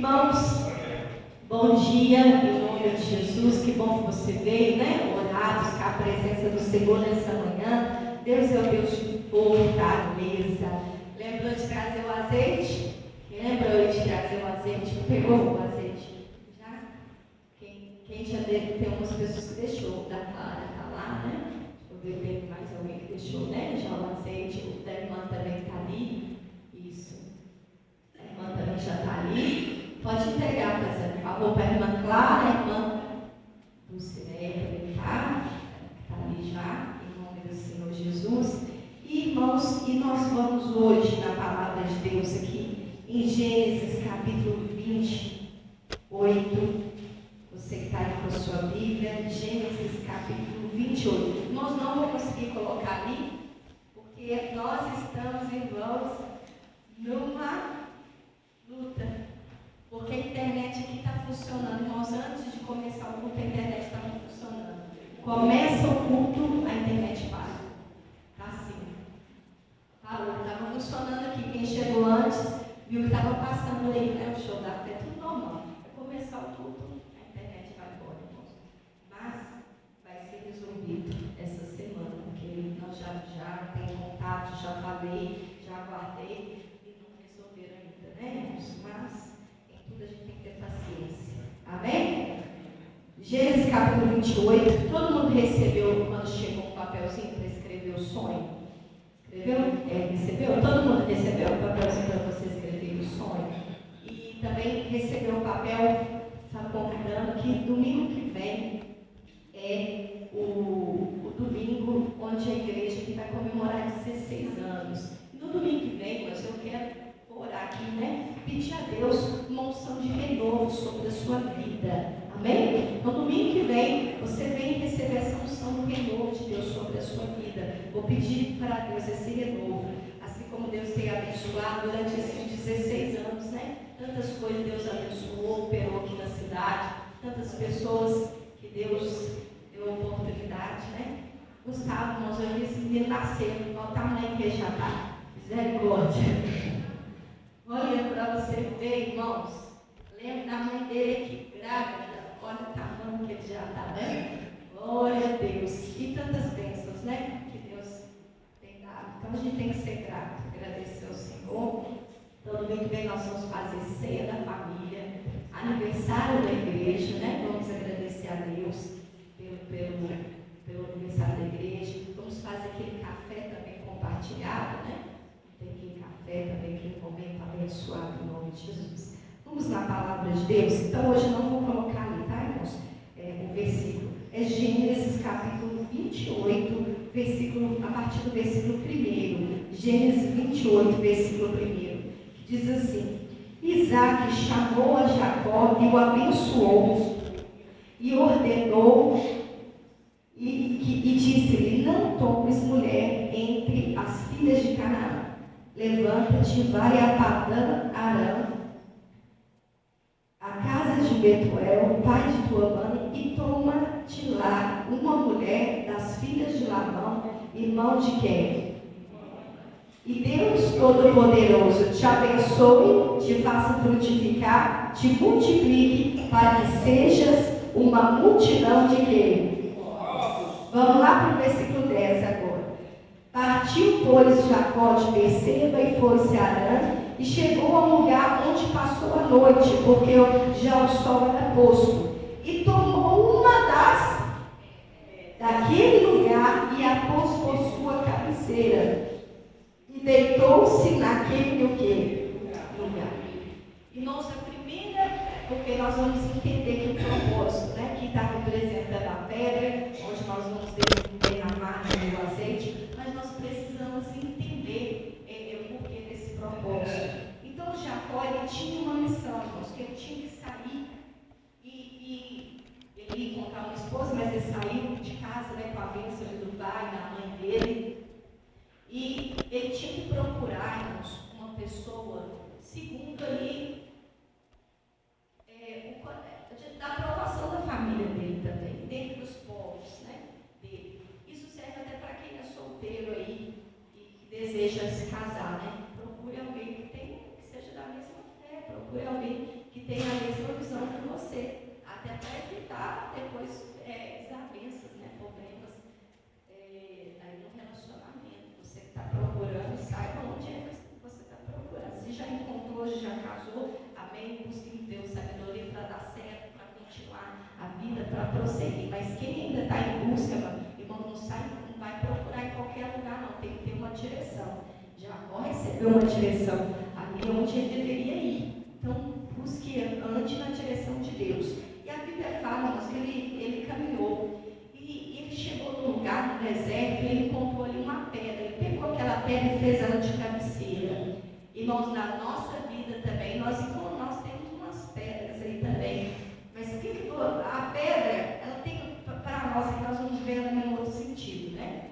Irmãos, bom dia, em nome de Jesus, que bom que você veio, né? Orar, buscar a presença do Senhor nessa manhã. Deus é o Deus de fogo, da mesa. Lembrou de trazer o azeite? Quem lembrou de trazer o azeite? Pegou o azeite? Já? Quem já deve ter umas pessoas que deixou, da Clara tá lá, né? Deixa eu ver mais alguém que deixou, né? Já o azeite, o da irmã também está ali. Isso. A irmã também já está ali. Pode entregar, fazendo favor para a irmã Clara, a irmã Dulcineia também está ali já, em nome do Senhor Jesus. E, irmãos, e nós vamos hoje na palavra de Deus aqui, em Gênesis capítulo 28. Você que está aí com a sua Bíblia, Gênesis capítulo 28. Nós não vamos conseguir colocar ali, porque nós estamos, irmãos, numa luta. Porque a internet aqui está funcionando. Irmãos, antes de começar o culto, a internet estava funcionando. Começa o culto, a internet para. Está assim. Parou. Estava funcionando aqui. Quem chegou antes viu que estava passando aí, né? O show da fé, tudo normal. Vai começar o culto, a internet vai embora, irmãos. Mas vai ser resolvido essa semana, porque nós já tem contato, já falei, já guardei e não resolveram ainda, né, irmãos? Mas a gente tem que ter paciência. Amém? Gênesis capítulo 28. Todo mundo recebeu, quando chegou um papelzinho para escrever o sonho? Escreveu? Recebeu? Todo mundo recebeu o papelzinho para você escrever o sonho? E também recebeu o papel, convidando que domingo que vem é o domingo onde a igreja que vai comemorar 16 anos. E no domingo que vem, mas eu quero orar aqui, né? Pedir a Deus uma unção de renovo sobre a sua vida. Amém? No domingo que vem, você vem receber essa unção do renovo de Deus sobre a sua vida. Vou pedir para Deus esse renovo. Assim como Deus tem abençoado durante esses 16 anos, né? Tantas coisas Deus abençoou, operou aqui na cidade. Tantas pessoas que Deus deu oportunidade, né? Gustavo, nós vimos esse menino nascer. Olha o tamanho que ele já está. Misericórdia. Olha para você ver, irmãos. Lembra da mãe dele aqui, grávida. Olha o tamanho que ele já está, né? Glória a Deus. E tantas bênçãos, né? Que Deus tem dado. Então a gente tem que ser grato, agradecer ao Senhor. Todo domingo que vem nós vamos fazer ceia da família, aniversário da igreja, né? Vamos agradecer a Deus pelo aniversário da igreja. Vamos fazer aquele café também compartilhado, né? Tem aquele café também, aquele momento abençoado em nome de Jesus. Vamos na palavra de Deus? Então hoje não vou colocar ali, tá, irmãos? O versículo. É Gênesis capítulo 28, a partir do versículo 1. Gênesis 28, versículo 1. Que diz assim: Isaac chamou a Jacó e o abençoou e ordenou e disse-lhe: Não tomes mulher entre as filhas de Canaã. Levanta-te, vai a Padã-Arã, a casa de Betuel, pai de tua mãe, e toma-te lá uma mulher das filhas de Labão, irmão de quem? E Deus Todo-Poderoso te abençoe, te faça frutificar, te multiplique, para que sejas uma multidão de quê? Vamos lá para o versículo 10 agora. Partiu, pois, Jacó de Berseba e foi-se a Arã, e chegou ao lugar onde passou a noite, porque já o sol era posto. E tomou uma daquele lugar e a pôs por sua cabeceira. E deitou-se naquele o quê? Lugar. Irmãos, a primeira, porque nós vamos entender que o propósito, né, que está representando a pedra, onde nós vamos derramar o azeite, mas nós precisamos entender o porquê desse propósito. Então, Jacó, ele tinha uma missão, irmãos, que ele tinha que sair e ele ia encontrar uma esposa, mas ele saiu de casa, né, com a bênção do pai e da mãe dele. E ele tinha que procurar, irmãos, uma pessoa segundo ali da aprovação da família dele também, dentro dos povos, né, dele. Isso serve até para quem é solteiro aí e que deseja se casar, né? Procure alguém que seja da mesma fé, procure alguém que tenha prosseguir. Mas quem ainda está em busca, irmão, não vai procurar em qualquer lugar, não. Tem que ter uma direção. Jacó recebeu uma direção. Ali é onde ele deveria ir. Então, busque ande na direção de Deus. E a Bíblia fala, mas ele caminhou. E ele chegou num lugar, no deserto, e ele encontrou ali uma pedra. Ele pegou aquela pedra e fez ela de cabeceira. Irmãos, na nossa vida também, nós temos umas pedras aí também. Mas a pedra, ela tem, para nós, que nós vamos ver ela em outro sentido, né?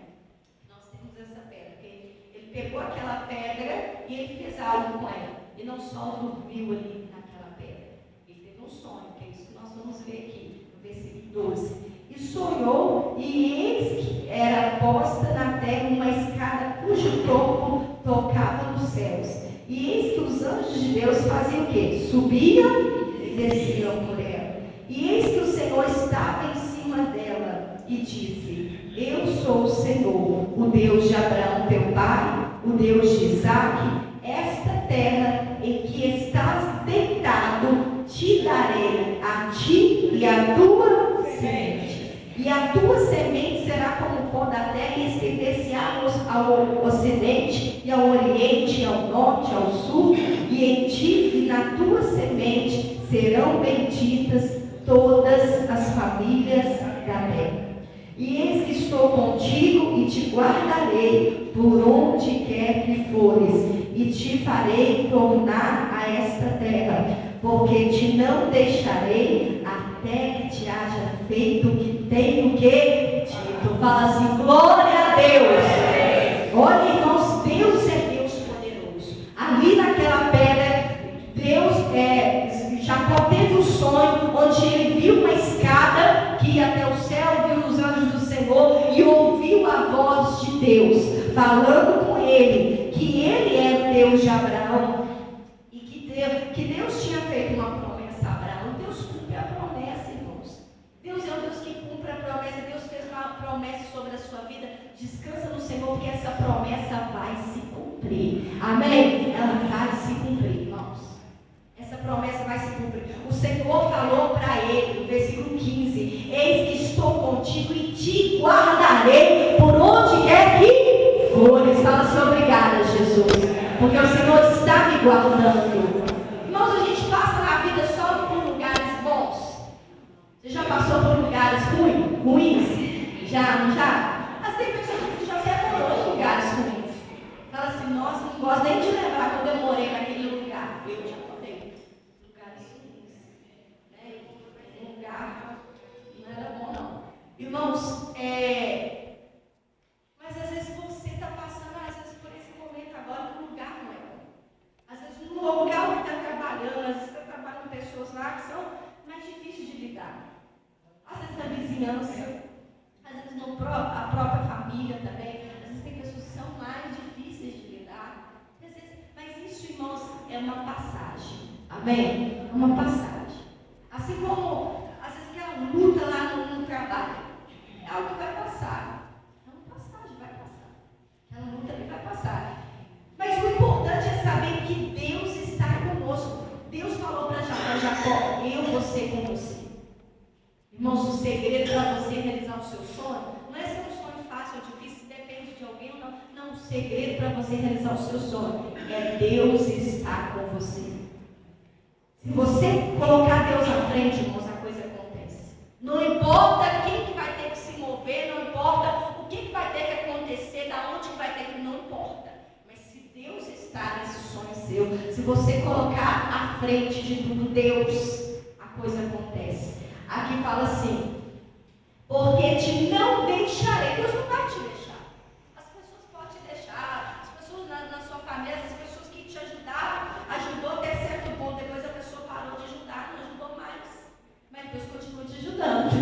Nós temos essa pedra, porque ele pegou aquela pedra e ele fez algo com ela. E não só dormiu ali naquela pedra. Ele teve um sonho, que é isso que nós vamos ver aqui, no versículo 12. E sonhou, e eis que era posta na terra uma escada cujo topo tocava nos céus. E eis que os anjos de Deus faziam o quê? Subiam e desciam por ela. E eis que o Senhor estava em cima dela e disse: Eu sou o Senhor, o Deus de Abraão teu pai, o Deus de Isaque. Esta terra em que estás deitado te darei a ti e a tua semente. E a tua semente será como o pó da terra, e estender-se-á ao ocidente, e ao oriente, e ao norte, ao sul, e em ti e na tua semente serão benditas todas as famílias da terra. E eis que estou contigo e te guardarei por onde quer que fores, e te farei tornar a esta terra, porque te não deixarei até que te haja feito o que tenho que dito. Fala assim, glória a Deus. Olha, irmãos, Deus é Deus poderoso. Ali naquela pedra, Deus Jacó teve um sonho onde ele viu uma escada que ia até o céu, viu os anjos do Senhor e ouviu a voz de Deus falando com ele que ele era o Deus de Abraão e que Deus tinha feito uma promessa a Abraão. Deus cumpre a promessa, irmãos. Deus é um Deus que cumpre a promessa. Deus fez uma promessa sobre a sua vida. Descansa no Senhor, porque essa promessa vai se cumprir. Amém? Ela vai se cumprir, irmãos. Essa promessa vai se cumprir. O Senhor falou para ele, no versículo 15: Eis que estou contigo e te guardarei por onde quer que fores. Fala assim, obrigada, Jesus, porque o Senhor está me guardando. Irmãos, a gente passa na vida só por lugares bons. Você já passou por lugares ruins? Já? Mas tem pessoas que já até morou em lugares ruins. Fala assim, nossa, não gosto nem de lembrar quando eu morei naquele lugar. Eu já morei em lugares ruins. Né? Um lugar não era bom, não. Irmãos, mas às vezes você está passando, às vezes por esse momento agora, no lugar não é bom. Às vezes no local que está trabalhando, às vezes está trabalhando com pessoas lá que são mais difíceis de lidar. Às vezes na vizinhança, às vezes a própria família também. Às vezes tem pessoas que são mais difíceis de lidar. Mas isso, irmãos, é uma passagem. Amém? É uma passagem. Assim como, às vezes, aquela luta lá no trabalho, é algo que vai passar. É uma passagem, vai passar. Aquela luta ali vai passar. Mas o importante é saber que Deus está conosco. Deus falou para Jacó, eu vou ser com você. Irmãos, o segredo para você realizar o seu sonho, não é ser um sonho fácil ou difícil, depende de alguém ou não. Não, o segredo para você realizar o seu sonho é Deus estar com você. Se você colocar Deus à frente, irmãos, a coisa acontece. Não importa quem que vai ter que se mover, não importa o que vai ter que acontecer, da onde vai ter que, não importa. Mas se Deus está nesse sonho seu, se você colocar à frente de tudo Deus, a coisa acontece. Aqui fala assim, porque te não deixarei. Deus não vai te deixar. As pessoas podem te deixar, as pessoas na sua família, as pessoas que te ajudaram, ajudou até certo ponto, depois a pessoa parou de ajudar, não ajudou mais. Mas Deus continua te ajudando.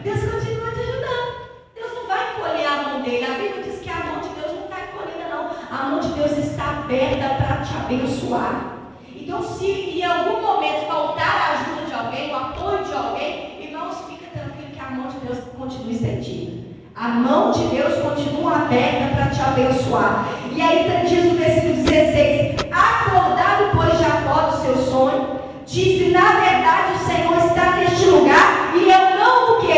Deus continua te ajudando. Deus não vai encolher a mão dele. A Bíblia diz que a mão de Deus não está encolhida, não. A mão de Deus está aberta para te abençoar. Então, se em algum momento faltar a ajuda de alguém, o apoio de alguém, irmãos, fica tranquilo que a mão de Deus continua estendida. A mão de Deus continua aberta para te abençoar. E aí diz no versículo 16: acordado, pois, Jacó do seu sonho, disse, na verdade o Senhor está neste lugar e eu não o que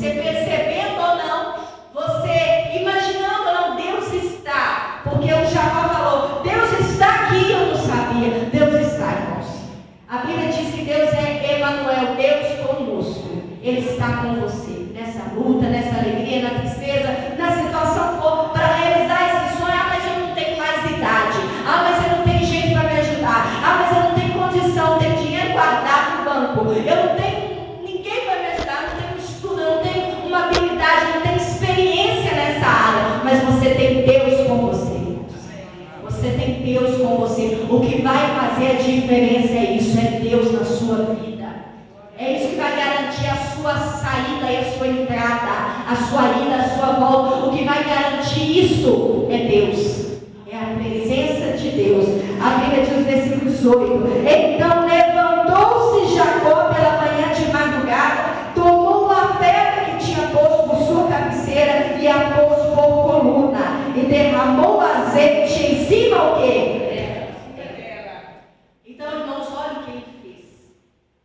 Você percebendo ou não, você imaginando ou não, Deus está. Porque o Jacó falou, Deus está aqui, eu não sabia. Deus está, irmãos. A Bíblia diz que Deus é Emanuel, Deus conosco. Ele está com você, nessa luta, nessa alegria, na tristeza, na situação for, para realizar esse sonho. Ah, mas eu não tenho mais idade. Ah, mas eu não tenho jeito para me ajudar. Ah, mas eu não tenho condição, não tenho dinheiro guardado no banco. Eu não tenho, ninguém vai me ajudar, não tenho estudo, eu não tenho uma habilidade, não tenho experiência nessa área. Mas você tem Deus com você. Você tem Deus com você. O que vai fazer a diferença é isso, é Deus na sua vida. É isso que vai garantir a sua saída e a sua entrada, a sua ida, a sua volta. O que vai garantir isso é Deus. É a presença de Deus. A Bíblia diz, versículos 8. Então levantou-se Jacó pela manhã de madrugada, tomou a pedra que tinha posto por sua cabeceira e a pôs por coluna, e derramou azeite em cima o quê? Então, irmãos, olha o que ele fez.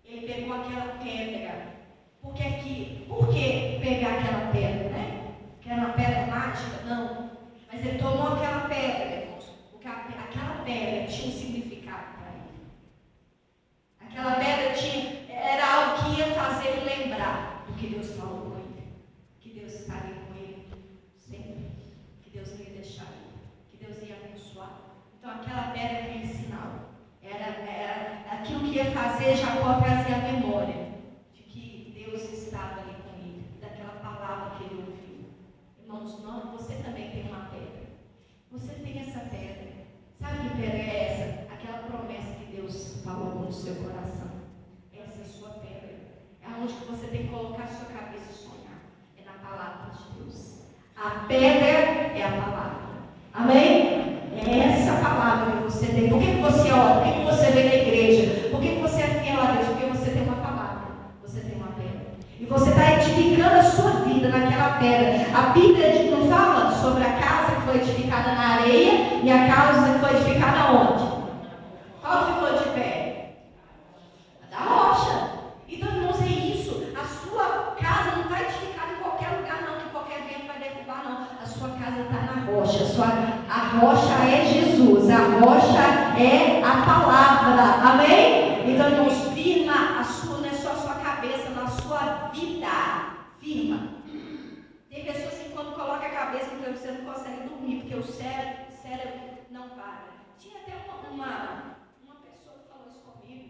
Ele pegou aquela pedra. Por que pegar aquela pedra, né? Que era uma pedra mágica? Não. Mas ele tomou aquela pedra, irmãos. Porque aquela pedra tinha um significado para ele. Aquela pedra era algo que ia fazer ele lembrar do que Deus falou com ele. Que Deus estaria com ele sempre. Que Deus não ia deixar ele. Que Deus ia abençoar. Então aquela pedra era aquele sinal. Era aquilo que ia fazer Jacó trazer a memória de que Deus estava ali com ele, daquela palavra que ele ouviu. Irmãos, você também tem uma pedra. Você tem essa pedra. Sabe que pedra é essa? Aquela promessa que Deus falou no seu coração. Essa é a sua pedra. É onde você tem que colocar a sua cabeça e sonhar. É na palavra de Deus. A pedra é a palavra. Amém? É essa palavra que você tem. Por que você ora? Por que você vem na igreja? Por que você é fiel a Deus? Porque você tem uma palavra. Você tem uma pedra. E você está edificando a sua vida naquela pedra. A Bíblia não fala sobre a casa que foi edificada na areia e a casa que foi edificada onde? Qual ficou de pé? A da rocha. Então, irmãos, é isso. A sua casa não está edificada em qualquer lugar, não, que qualquer vento vai derrubar, não. A sua casa está na rocha. A rocha é Jesus. A rocha é a palavra. Amém? Então, irmãos, firma a sua, não é só a sua cabeça, na sua vida. Firma. Tem pessoas que quando coloca a cabeça no travesseiro não consegue dormir, porque o cérebro não para. Tinha até uma pessoa que falou isso comigo,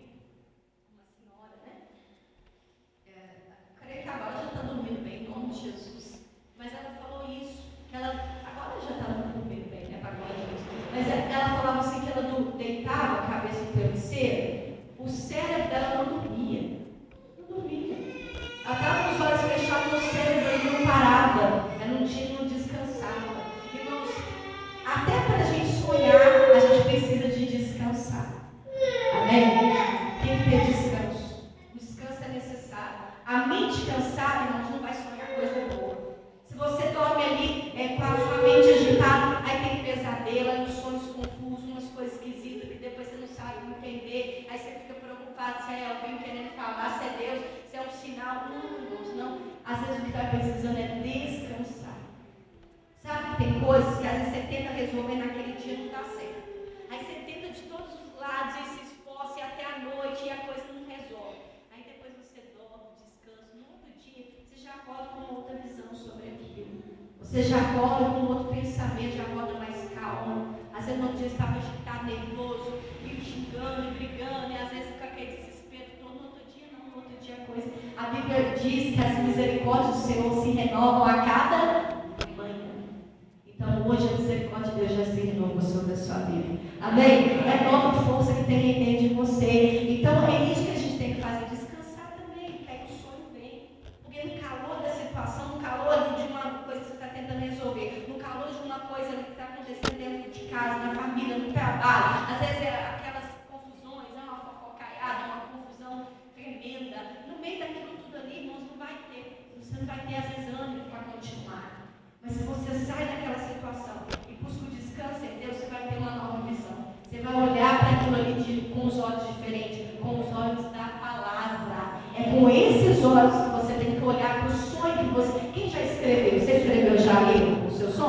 uma senhora, né? Creio que agora já está dormindo bem, em nome de Jesus. Mas ela falou isso, que ela agora já está dormindo bem, né? Para agora Jesus. Mas ela falava assim que ela deitava a cabeça no travesseiro, o cérebro dela não dormia. Não dormia. Ela estava com os olhos fechados, o cérebro não parava, ela não descansava. Irmãos, até para a gente sonhar, a gente precisa de descansar. Amém? Tem que ter descanso. O descanso é necessário. A mente cansada, irmãos, não vai sonhar coisa boa. Se você dorme ali com a sua mente agitada, aí tem pesadelo, aí sonhos confusos, umas coisas esquisitas que depois você não sabe entender, aí você fica preocupado se é alguém querendo falar, se é Deus, se é um sinal. Não, irmãos, não. Às vezes o que está precisando é descansar. Sabe que tem coisas que às vezes você tenta resolver naquele dia e não dá certo. Aí você tenta de todos os lados e se esforça e até a noite e a coisa não resolve. Aí depois você dorme, descansa. No outro dia você já acorda com uma outra visão sobre aquilo. Você já acorda com outro pensamento, já acorda mais calmo. Às vezes no outro dia você está nervoso, e xingando, e brigando, e às vezes com aquele desespero todo. No outro dia não, no outro dia a coisa. A Bíblia diz que as misericórdias do Senhor se renovam a cada manhã. Então hoje a misericórdia de Deus já se renovou sobre a sua vida. Amém? É nova força que tem dentro de você. Então é isso que a gente tem que fazer, descansar também, que aí o sonho vem. Porque no calor da situação, no calor de uma coisa que você está tentando resolver, no calor de uma coisa que está acontecendo dentro de casa, na família, no trabalho, às vezes é aquelas confusões, uma fofocaiada, uma confusão tremenda. No meio daquilo tudo ali, irmãos, não vai ter. Você não vai ter às vezes ânimo para continuar. Mas se você sai daquela situação e busca o descanso em Deus, você vai ter uma nova visão. Você vai olhar para aquilo ali com os olhos diferentes, com os olhos da palavra. É com esses olhos que você tem que olhar para o sonho que você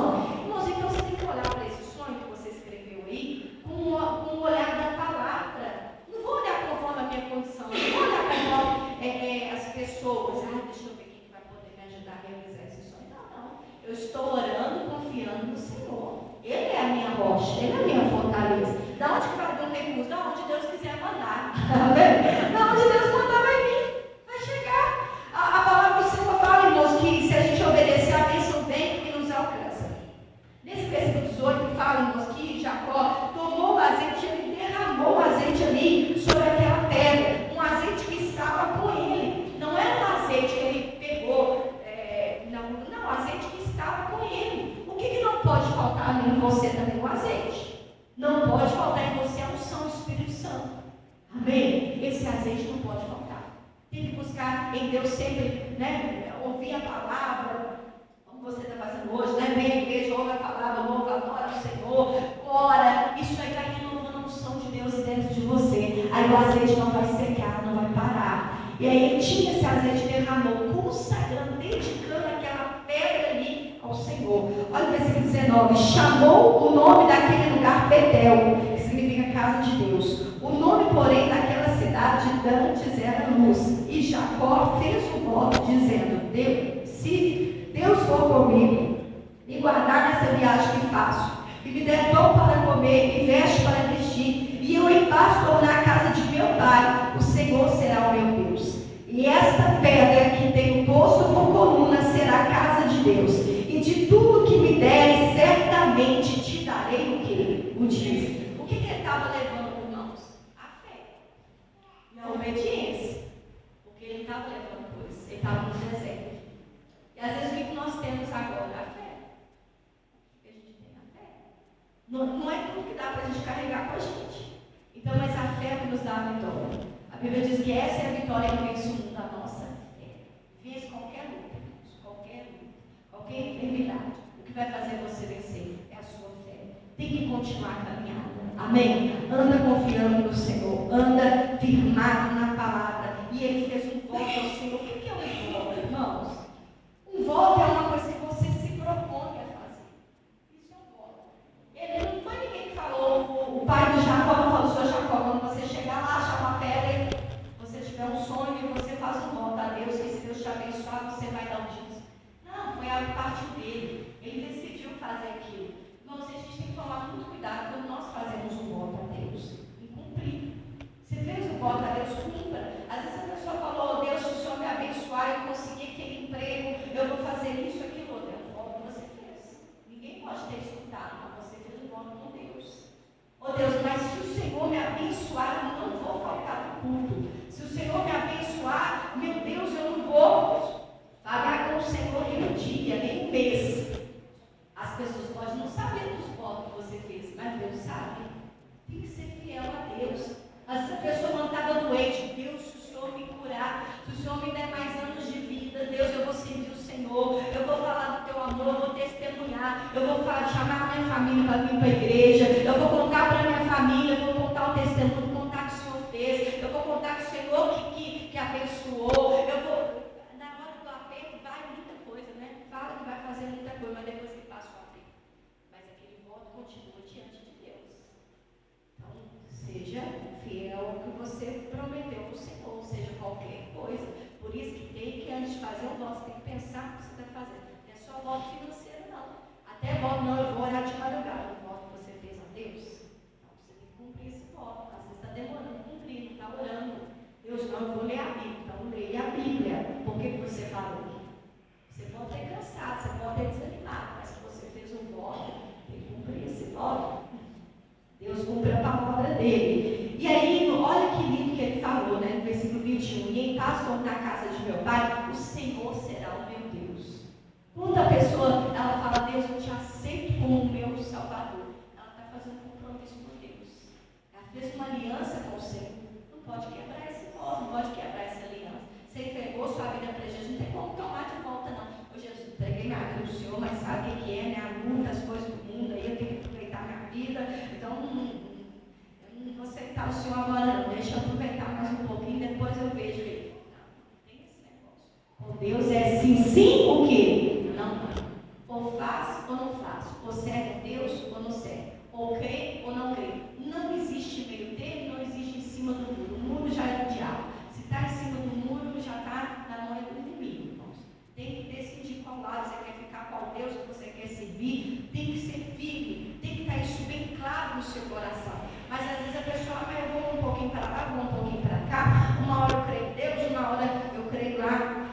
sonho? Irmãos, então você tem que olhar para esse sonho que você escreveu aí com o olhar da palavra. Não vou olhar conforme a minha condição, não vou olhar conforme as pessoas. Deixa eu ver quem que vai poder me ajudar a realizar esse sonho. Não. Eu estou orando, confiando no Senhor. Ele é a minha rocha, Ele é a minha fortaleza. Da onde que vai vir um recurso? Da onde Deus quiser mandar. Da onde Deus mandar vai vir, vai chegar. A palavra do Senhor fala, irmãos, que se a gente obedecer, a bênção vem e nos alcança. Nesse versículo 18 fala, irmãos, que Jacó tomou o azeite, ele derramou o azeite ali sobre aquela pedra. Um azeite que estava com ele. Não era um azeite que ele pegou, não, um azeite que estava com ele. O que não pode faltar em você também? O azeite. Não pode faltar em você a unção do Espírito Santo. Amém? Esse azeite não pode faltar. Tem que buscar em Deus sempre, né? Ouvir a palavra, como você está fazendo hoje, né? Vem à igreja, ouve a palavra, louva, adora o Senhor, ora. Isso aí vai renovando a unção de Deus dentro de você. Aí o azeite não vai secar, não vai parar. E aí ele tinha esse azeite, derramou, consagrando, dedicando aquela pedra ali ao Senhor. Olha o versículo 19. Chamou o nome daquele lugar Betel, que significa casa de Deus. O nome, porém, daquela cidade dantes era Luz. E Jacó fez um voto, dizendo: se Deus for comigo e guardar nessa viagem que faço, e me der pão para comer e veste para vestir, e eu em paz for na casa de meu pai, o Senhor será o meu Deus. E esta pedra que tenho posto por coluna será a casa de Deus. E de tudo que me deres, certamente te darei o que? O dízimo. O que ele estava levando, irmãos? A fé e a obediência. Porque ele estava levando coisas. Ele estava no deserto. E às vezes o que nós temos agora? A fé. O que a gente tem? A fé. Não é tudo que dá para a gente carregar com a gente. Então, mas a fé é que nos dá a vitória. A Bíblia diz que essa é a vitória que vence o mundo da nossa fé. Vence qualquer luta, qualquer enfermidade. O que vai fazer você vencer é a sua fé. Tem que continuar caminhando. Amém? Anda confiando no Senhor. Anda firmado na palavra. E ele fez um voto ao Senhor. O que é um voto, irmãos? Um voto é uma coisa que você se propõe a fazer. Isso é um voto. Ele não foi ninguém que falou. O pai de Jacó não falou: seu Jacó, quando você chegar lá, achar uma pedra, você tiver um sonho e você faz um voto a Deus, que se Deus te abençoar, você vai dar um dízimo. Não, foi a parte dele. Ele decidiu fazer aquilo. Irmãos, a gente tem que tomar muito cuidado quando nós fazemos um voto a Deus e cumprir. Você fez um voto a Deus, cumpra. Às vezes a pessoa falou: Deus, se o Senhor me abençoar, eu conseguir aquele emprego, eu vou fazer isso, aquilo, outro. É um voto que você fez. Ninguém pode ter escutado, mas você fez um voto com Deus. Oh Deus, mas se o Senhor me abençoar, eu não vou faltar no culto. Se o Senhor me abençoar, meu Deus, eu não vou pagar com o Senhor nem um dia, nem um mês. As pessoas podem não saber dos votos que você fez, mas Deus sabe. Tem que ser fiel a Deus. Mas se a pessoa não estava doente, Deus, se o Senhor me curar, se o Senhor me der mais anos de vida, Deus, eu vou servir o Senhor, eu vou falar do teu amor, eu vou testemunhar, eu vou chamar a minha família para vir para a igreja, eu vou contar para a minha família, eu vou contar o testemunho, vou contar o que o Senhor fez, eu vou contar que o Senhor que abençoou, eu vou. Na hora do aperto vai muita coisa, né? Fala que vai fazer muita coisa, mas depois que passa o aperto. Mas aquele voto continua diante de Deus. Então, seja fiel ao que você prometeu para o Senhor, seja qualquer coisa. Por isso que tem que, antes de fazer um voto, você tem que pensar o que você está fazendo. Não é só voto financeiro, não. Até voto, não, eu vou orar de madrugada. O voto que você fez a Deus. Então, você tem que cumprir esse voto. Às vezes está demorando a cumprir, não está orando. Deus, não, eu vou ler a Bíblia. Então, leia a Bíblia. Por que você parou? Você pode ter cansado, você pode ter desanimado, mas se você fez um voto, tem que cumprir esse voto. Deus cumpre a palavra dele. E aí, olha que lindo que ele falou, né, no versículo 21. E em paz estou na casa de meu pai, o Senhor será o meu Deus. Quando a pessoa, ela fala: Deus, eu te aceito como o meu Salvador, ela está fazendo um compromisso com Deus. Ela fez uma aliança com o Senhor. Não pode quebrar esse voto, não pode quebrar essa aliança. Você entregou sua vida para Jesus, não tem como tomar de volta, não. Ô Jesus, entreguei minha vida para o Senhor, mas sabe o que é, né? A luta, as coisas do mundo, aí eu tenho que aproveitar minha vida. Então, eu não vou aceitar o Senhor agora, não. Deixa eu aproveitar mais um pouquinho, depois eu vejo ele. Não tem esse negócio. Com Deus é sim, sim, o quê? Não. Ou faz ou não faz. ou serve a Deus ou não serve, ou crê ou não crê. Não existe meio termo, não existe em cima do muro. O muro já é do diabo. Se está em cima do muro, já está na mão do inimigo, irmãos. Tem que decidir qual lado você quer ficar, qual Deus que você quer servir. Tem que ser firme, tem que estar isso bem claro no seu coração. Mas às vezes a pessoa, eu vou um pouquinho para lá, vou um pouquinho para cá. Uma hora eu creio em Deus, uma hora eu creio lá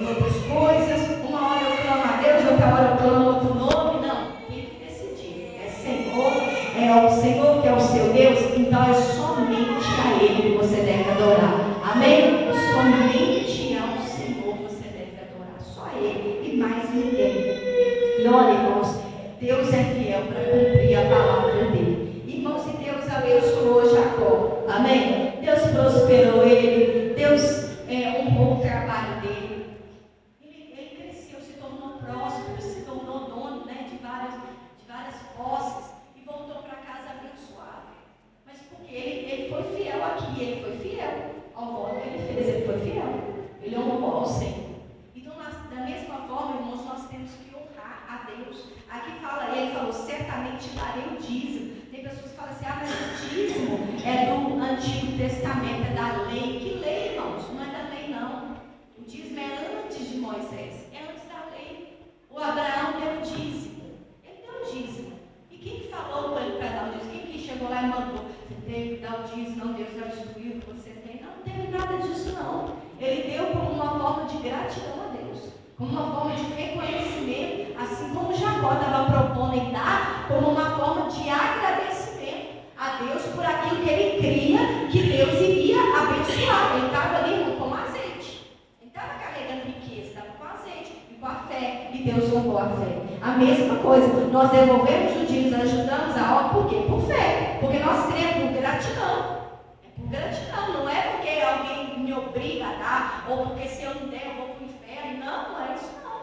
em outras coisas. Uma hora eu clamo a Deus, outra hora eu clamo outro nome. Não, tem que decidir. É Senhor, é o Senhor que é o seu Deus, então é somente a Ele que você deve adorar. Amém? Somente ao Senhor você deve adorar. Só a Ele e mais ninguém. E olha, irmãos, Deus é fiel para cumprir a palavra dele. Irmãos, e Deus abençoou Jacó. Amém? Deus prosperou ele. Deus honrou o trabalho dele. Ele cresceu, se tornou próspero, se tornou dono, né, de várias posses e voltou para casa abençoado. Mas porque ele foi fiel aqui, ele foi fiel ao voto que ele fez, ele foi fiel. Ele honrou ao Senhor. Então, da mesma forma, irmãos, nós temos que honrar a Deus. Aqui ele falou, certamente darei o dízimo. Tem pessoas que falam assim, mas o dízimo é do Antigo Testamento, é da lei. Que lei, irmãos? Não é da lei, não. O dízimo é antes de Moisés, é antes da lei. O Abraão deu o dízimo. Ele deu o dízimo. E quem que falou para ele para dar o dízimo? Quem que chegou lá e mandou? Você tem que dar o dízimo, não, Deus vai destruir o que você tem. Não teve nada disso, não. Ele deu como uma forma de gratidão a Deus, como uma forma de reconhecimento, assim como Jacó estava propondo em dar, como uma forma de agradecimento a Deus por aquilo que ele cria que Deus iria abençoar. Ele estava ali com azeite, ele estava carregando riqueza, estava com azeite e com a fé, e Deus honrou a fé. A mesma coisa, nós devolvemos o dízimo, ajudamos a obra, por quê? Por fé, porque nós cremos por gratidão. É por gratidão, não é porque alguém me obriga a dar, ou porque se eu não der eu vou para o inferno. Não é isso não.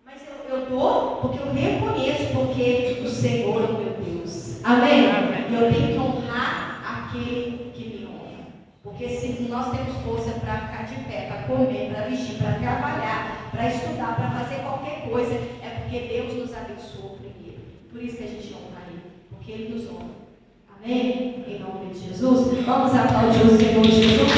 Mas eu dou porque eu reconheço, porque o Senhor é o meu Deus. Amém? E eu tenho que honrar aquele que me honra. Porque se nós temos força para ficar de pé, para comer, para vestir, para trabalhar, para estudar, para fazer qualquer coisa, é porque Deus nos abençoou primeiro. Por isso que a gente honra Ele, porque Ele nos honra. Amém? Em nome de Jesus. Vamos aplaudir o Senhor Jesus.